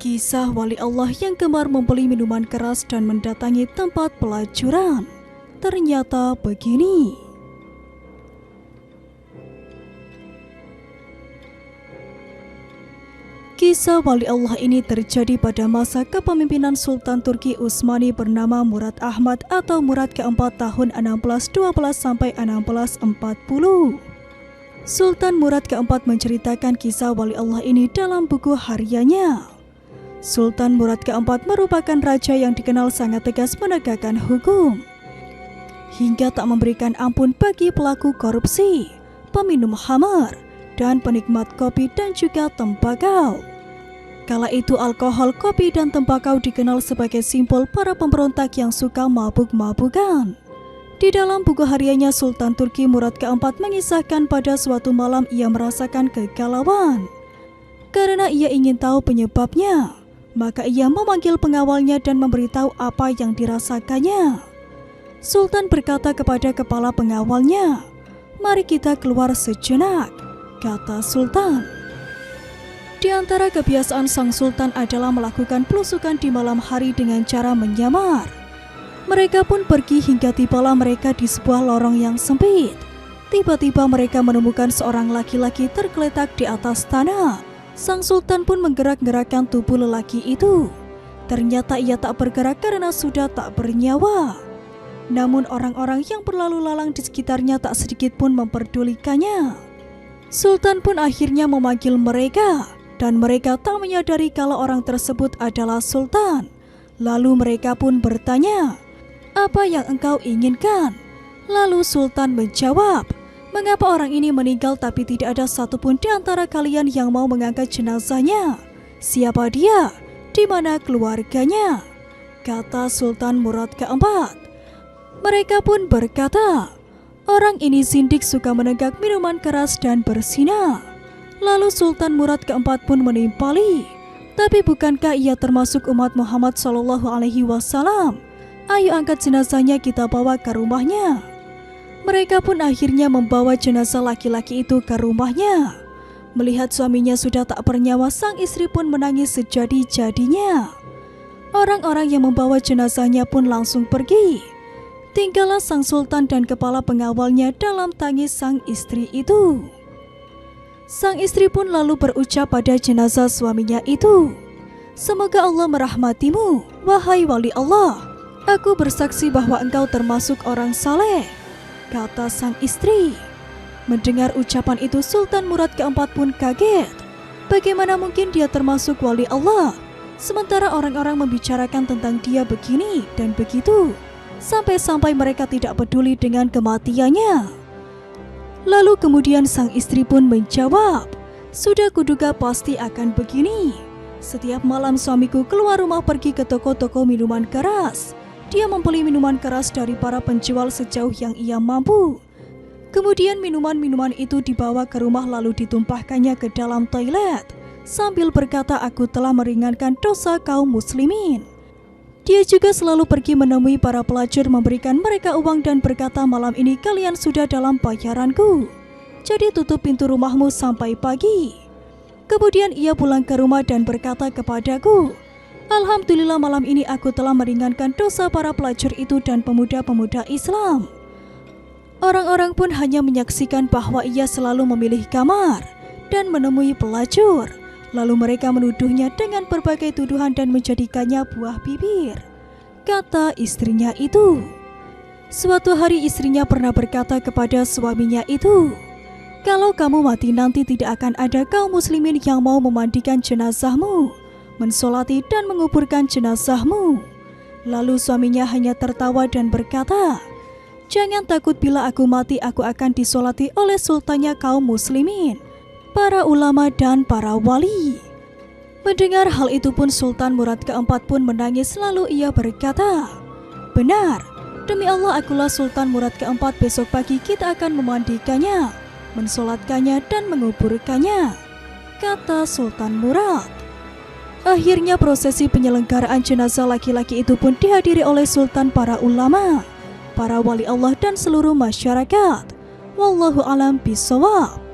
Kisah wali Allah yang gemar membeli minuman keras dan mendatangi tempat pelacuran. Ternyata begini. Kisah wali Allah ini terjadi pada masa kepemimpinan Sultan Turki Utsmani bernama Murad Ahmad atau Murad keempat tahun 1612 sampai 1640. Sultan Murad keempat menceritakan kisah wali Allah ini dalam buku hariannya. Sultan Murad keempat merupakan raja yang dikenal sangat tegas menegakkan hukum, hingga tak memberikan ampun bagi pelaku korupsi, peminum khamar, dan penikmat kopi dan juga tembakau. Kala itu alkohol, kopi, dan tembakau dikenal sebagai simbol para pemberontak yang suka mabuk-mabukan. Di dalam buku hariannya, Sultan Turki Murad keempat mengisahkan pada suatu malam ia merasakan kegalauan. Karena ia ingin tahu penyebabnya, maka ia memanggil pengawalnya dan memberitahu apa yang dirasakannya. Sultan berkata kepada kepala pengawalnya, "Mari kita keluar sejenak," kata Sultan. Di antara kebiasaan sang Sultan adalah melakukan pelusukan di malam hari dengan cara menyamar. Mereka pun pergi hingga tibalah mereka di sebuah lorong yang sempit. Tiba-tiba mereka menemukan seorang laki-laki tergeletak di atas tanah. Sang Sultan pun menggerak-gerakkan tubuh lelaki itu. Ternyata ia tak bergerak karena sudah tak bernyawa. Namun orang-orang yang berlalu lalang di sekitarnya tak sedikit pun memperdulikannya. Sultan pun akhirnya memanggil mereka, dan mereka tak menyadari kalau orang tersebut adalah Sultan. Lalu mereka pun bertanya, "Apa yang engkau inginkan?" Lalu Sultan menjawab, "Mengapa orang ini meninggal tapi tidak ada satupun di antara kalian yang mau mengangkat jenazahnya? Siapa dia? Di mana keluarganya?" Kata Sultan Murad keempat. Mereka pun berkata, "Orang ini zindik, suka menenggak minuman keras dan berzina." Lalu Sultan Murad keempat pun menimpali, "Tapi bukankah ia termasuk umat Muhammad SAW? Ayo angkat jenazahnya, kita bawa ke rumahnya." Mereka pun akhirnya membawa jenazah laki-laki itu ke rumahnya. Melihat suaminya sudah tak bernyawa, sang istri pun menangis sejadi-jadinya. Orang-orang yang membawa jenazahnya pun langsung pergi. Tinggallah sang Sultan dan kepala pengawalnya dalam tangis sang istri itu. Sang istri pun lalu berucap pada jenazah suaminya itu, "Semoga Allah merahmatimu, wahai wali Allah. Aku bersaksi bahwa engkau termasuk orang saleh," kata sang istri. Mendengar ucapan itu, Sultan Murad keempat pun kaget. Bagaimana mungkin dia termasuk wali Allah, sementara orang-orang membicarakan tentang dia begini dan begitu, sampai-sampai mereka tidak peduli dengan kematiannya. Lalu kemudian sang istri pun menjawab, "Sudah kuduga pasti akan begini. Setiap malam suamiku keluar rumah pergi ke toko-toko minuman keras. Dia membeli minuman keras dari para penjual sejauh yang ia mampu. Kemudian minuman-minuman itu dibawa ke rumah lalu ditumpahkannya ke dalam toilet, sambil berkata, 'Aku telah meringankan dosa kaum muslimin.' Dia juga selalu pergi menemui para pelacur, memberikan mereka uang dan berkata, 'Malam ini kalian sudah dalam bayaranku, jadi tutup pintu rumahmu sampai pagi.' Kemudian ia pulang ke rumah dan berkata kepadaku, 'Alhamdulillah, malam ini aku telah meringankan dosa para pelacur itu dan pemuda-pemuda Islam.' Orang-orang pun hanya menyaksikan bahwa ia selalu memilih kamar dan menemui pelacur. Lalu mereka menuduhnya dengan berbagai tuduhan dan menjadikannya buah bibir. Kata istrinya itu. Suatu hari istrinya pernah berkata kepada suaminya itu, "Kalau kamu mati nanti tidak akan ada kaum muslimin yang mau memandikan jenazahmu, mensolati dan menguburkan jenazahmu." Lalu suaminya hanya tertawa dan berkata, "Jangan takut, bila aku mati aku akan disolati oleh sultannya kaum muslimin, para ulama dan para wali." Mendengar hal itu pun Sultan Murad keempat pun menangis, lalu ia berkata, "Benar, demi Allah akulah Sultan Murad keempat, besok pagi kita akan memandikannya, mensolatkannya dan menguburkannya," kata Sultan Murad. Akhirnya prosesi penyelenggaraan jenazah laki-laki itu pun dihadiri oleh Sultan, para ulama, para wali Allah dan seluruh masyarakat. Wallahu a'lam bishawab.